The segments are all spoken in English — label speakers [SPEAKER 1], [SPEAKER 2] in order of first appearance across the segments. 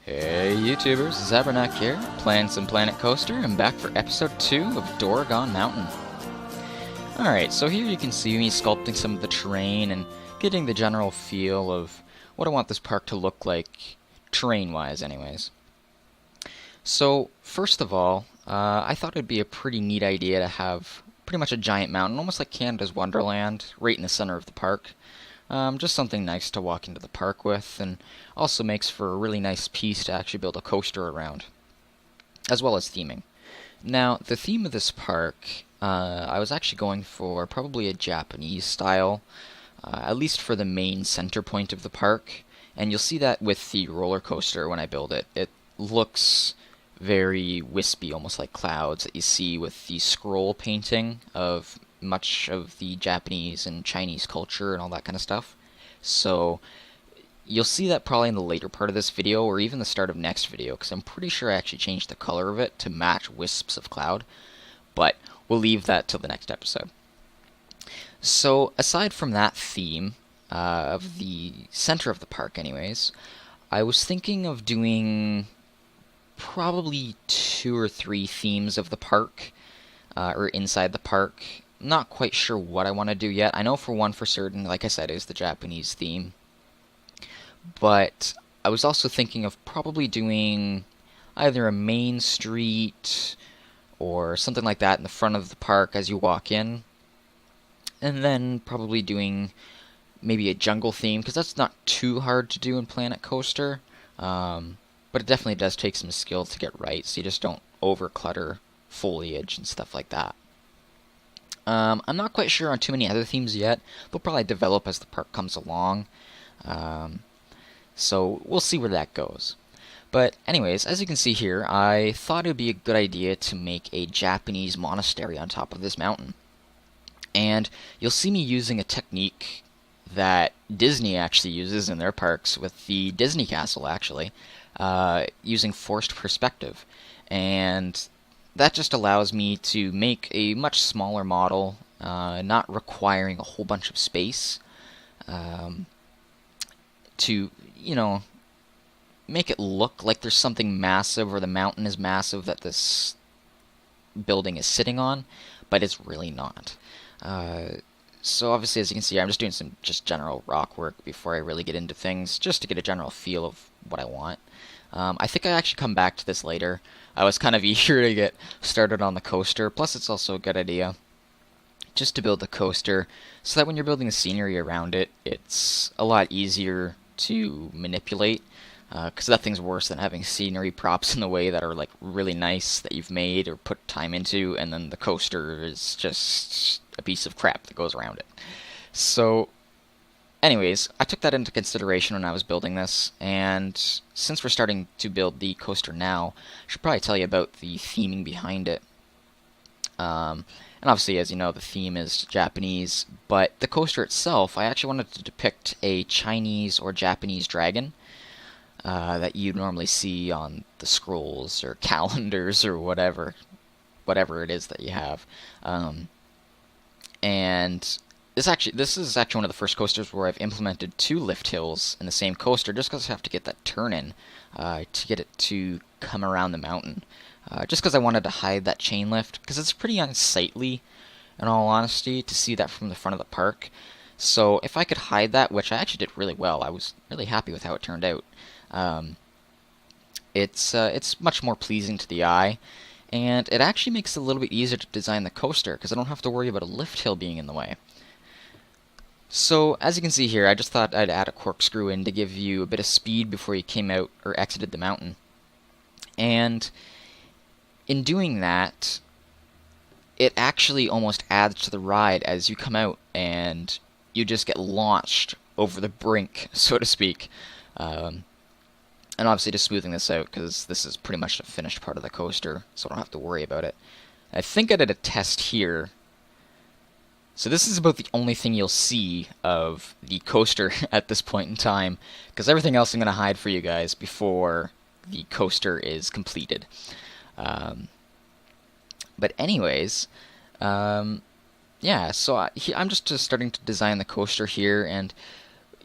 [SPEAKER 1] Hey YouTubers, Zabernack here, playing some Planet Coaster, and back for episode 2 of DORAGON Mountain. Alright, so here you can see me sculpting some of the terrain and getting the general feel of what I want this park to look like, terrain-wise anyways. So, first of all, I thought it'd be a pretty neat idea to have pretty much a giant mountain, almost like Canada's Wonderland, right in the center of the park. Just something nice to walk into the park with, and also makes for a really nice piece to actually build a coaster around, as well as theming. Now, the theme of this park, I was actually going for probably a Japanese style, at least for the main center point of the park, and you'll see that with the roller coaster when I build it. It looks very wispy, almost like clouds that you see with the scroll painting of much of the Japanese and Chinese culture and all that kind of stuff. So you'll see that probably in the later part of this video or even the start of next video, because I'm pretty sure I actually changed the color of it to match wisps of cloud, but we'll leave that till the next episode. So aside from that theme of the center of the park anyways, I was thinking of doing probably 2 or 3 themes of the park, or inside the park. Not quite sure what I want to do yet. I know for one for certain, like I said, is the Japanese theme. But I was also thinking of probably doing either a main street or something like that in the front of the park as you walk in. And then probably doing maybe a jungle theme, because that's not too hard to do in Planet Coaster. But it definitely does take some skill to get right, so you just don't over-clutter foliage and stuff like that. I'm not quite sure on too many other themes yet. They'll probably develop as the park comes along. So we'll see where that goes. But anyways, as you can see here, I thought it would be a good idea to make a Japanese monastery on top of this mountain. And you'll see me using a technique that Disney actually uses in their parks with the Disney Castle, actually, using forced perspective. And that just allows me to make a much smaller model, not requiring a whole bunch of space, to, make it look like there's something massive or the mountain is massive that this building is sitting on, but it's really not. So obviously, as you can see, I'm just doing some general rock work before I really get into things, just to get a general feel of what I want. I think I actually come back to this later. I was kind of eager to get started on the coaster, plus it's also a good idea just to build the coaster so that when you're building the scenery around it, it's a lot easier to manipulate, because nothing's worse than having scenery props in the way that are like really nice that you've made or put time into, and then the coaster is just a piece of crap that goes around it. So anyways, I took that into consideration when I was building this, and since we're starting to build the coaster now, I should probably tell you about the theming behind it. And obviously, as you know, the theme is Japanese, but the coaster itself, I actually wanted to depict a Chinese or Japanese dragon that you normally see on the scrolls or calendars or whatever it is that you have. And this is actually one of the first coasters where I've implemented 2 lift hills in the same coaster, just because I have to get that turn in to get it to come around the mountain. Just because I wanted to hide that chain lift, because it's pretty unsightly, in all honesty, to see that from the front of the park. So if I could hide that, which I actually did really well, I was really happy with how it turned out. It's much more pleasing to the eye, and it actually makes it a little bit easier to design the coaster, because I don't have to worry about a lift hill being in the way. So, as you can see here, I just thought I'd add a corkscrew in to give you a bit of speed before you came out or exited the mountain. And in doing that, it actually almost adds to the ride as you come out and you just get launched over the brink, so to speak. And obviously just smoothing this out, because this is pretty much the finished part of the coaster, so I don't have to worry about it. I think I did a test here. So this is about the only thing you'll see of the coaster at this point in time, because everything else I'm going to hide for you guys before the coaster is completed. But anyways, yeah, so I'm just starting to design the coaster here, and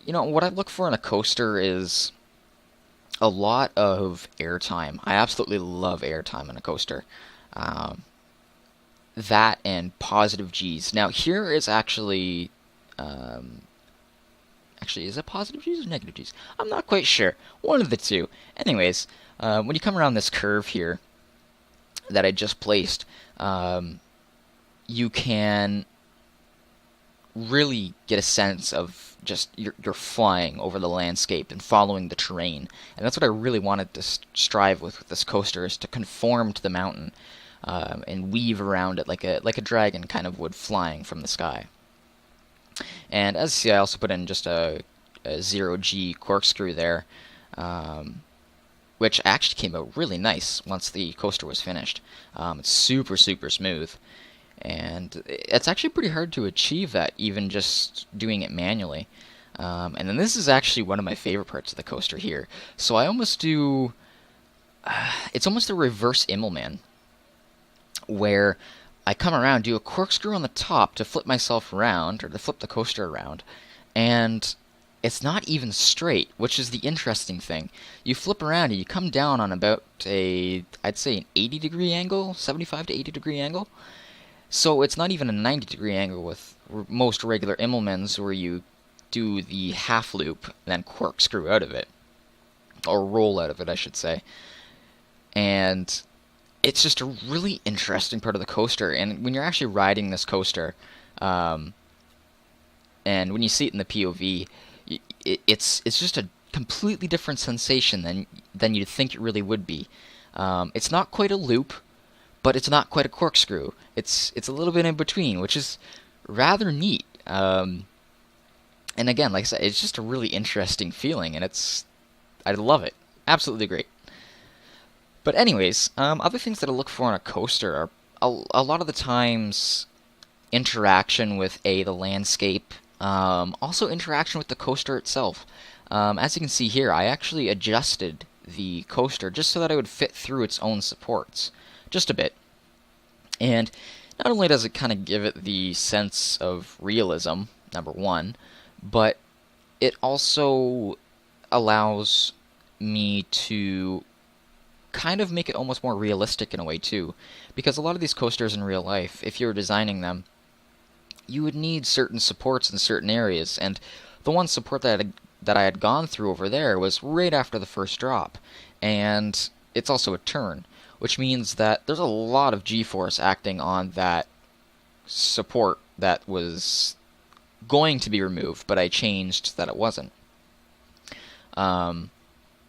[SPEAKER 1] what I look for in a coaster is a lot of airtime. I absolutely love airtime on a coaster. Um, that and positive G's. Now here is um, actually, is it positive G's or negative G's? I'm not quite sure. One of the two. Anyways, when you come around this curve here that I just placed, you can really get a sense of just you're flying over the landscape and following the terrain. And that's what I really wanted to strive with this coaster, is to conform to the mountain, and weave around it like a dragon kind of would, flying from the sky. And as you see, I also put in just a 0G corkscrew there, which actually came out really nice once the coaster was finished. It's super, super smooth. And it's actually pretty hard to achieve that, even just doing it manually. And then this is actually one of my favorite parts of the coaster here. So I almost do... it's almost a reverse Immelman, where I come around, do a corkscrew on the top to flip myself around, or to flip the coaster around, and it's not even straight, which is the interesting thing. You flip around and you come down on about I'd say an 80-degree angle, 75 to 80-degree angle. So it's not even a 90-degree angle with most regular Immelmans, where you do the half loop and then corkscrew out of it, or roll out of it, I should say. And it's just a really interesting part of the coaster. And when you're actually riding this coaster, and when you see it in the POV, it's just a completely different sensation than you'd think it really would be. It's not quite a loop, but it's not quite a corkscrew. It's a little bit in between, which is rather neat. And again, like I said, it's just a really interesting feeling, and I love it. Absolutely great. But anyways, other things that I look for on a coaster are a lot of the times interaction with the landscape, also interaction with the coaster itself. As you can see here, I actually adjusted the coaster just so that it would fit through its own supports, just a bit. And not only does it kind of give it the sense of realism, number one, but it also allows me to kind of make it almost more realistic in a way too, because a lot of these coasters in real life, if you were designing them, you would need certain supports in certain areas, and the one support that I had gone through over there was right after the first drop, and it's also a turn, which means that there's a lot of G-force acting on that support that was going to be removed, but I changed that it wasn't. And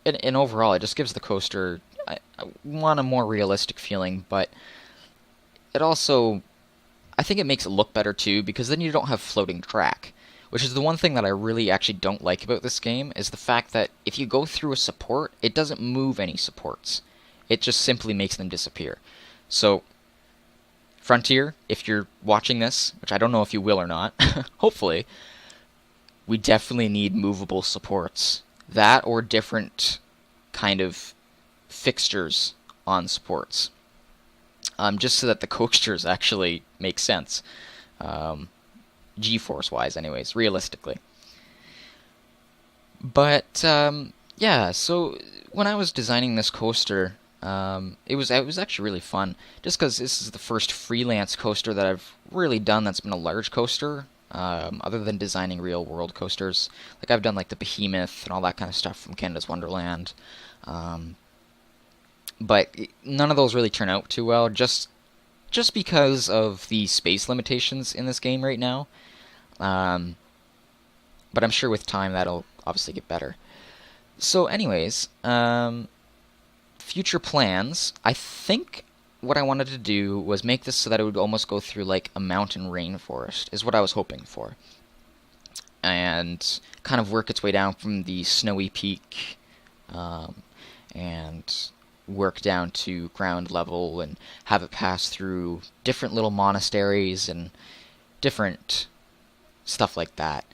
[SPEAKER 1] overall, it just gives the coaster, I want a more realistic feeling, but it also, I think it makes it look better too, because then you don't have floating track, which is the one thing that I really actually don't like about this game, is the fact that if you go through a support, it doesn't move any supports. It just simply makes them disappear. So, Frontier, if you're watching this, which I don't know if you will or not, hopefully, we definitely need movable supports. That or different kind of fixtures on supports, just so that the coasters actually make sense, G-force wise anyways, realistically. But yeah, so when I was designing this coaster, it was actually really fun, just because this is the first freelance coaster that I've really done that's been a large coaster, other than designing real world coasters. Like, I've done like the Behemoth and all that kind of stuff from Canada's Wonderland, but none of those really turn out too well, just because of the space limitations in this game right now. But I'm sure with time that'll obviously get better. So anyways, future plans, I think what I wanted to do was make this so that it would almost go through like a mountain rainforest, is what I was hoping for. And kind of work its way down from the snowy peak, and work down to ground level, and have it pass through different little monasteries and different stuff like that.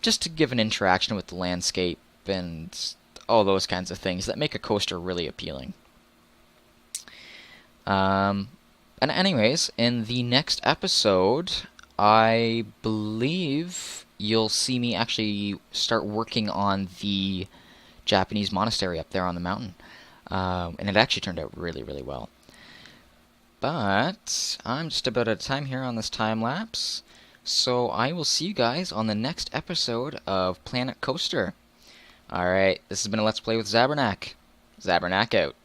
[SPEAKER 1] Just to give an interaction with the landscape and all those kinds of things that make a coaster really appealing. And anyways, in the next episode, I believe you'll see me actually start working on the Japanese monastery up there on the mountain. And it actually turned out really, really well. But I'm just about out of time here on this time lapse, so I will see you guys on the next episode of Planet Coaster. Alright, this has been a Let's Play with Zabernack. Zabernack out.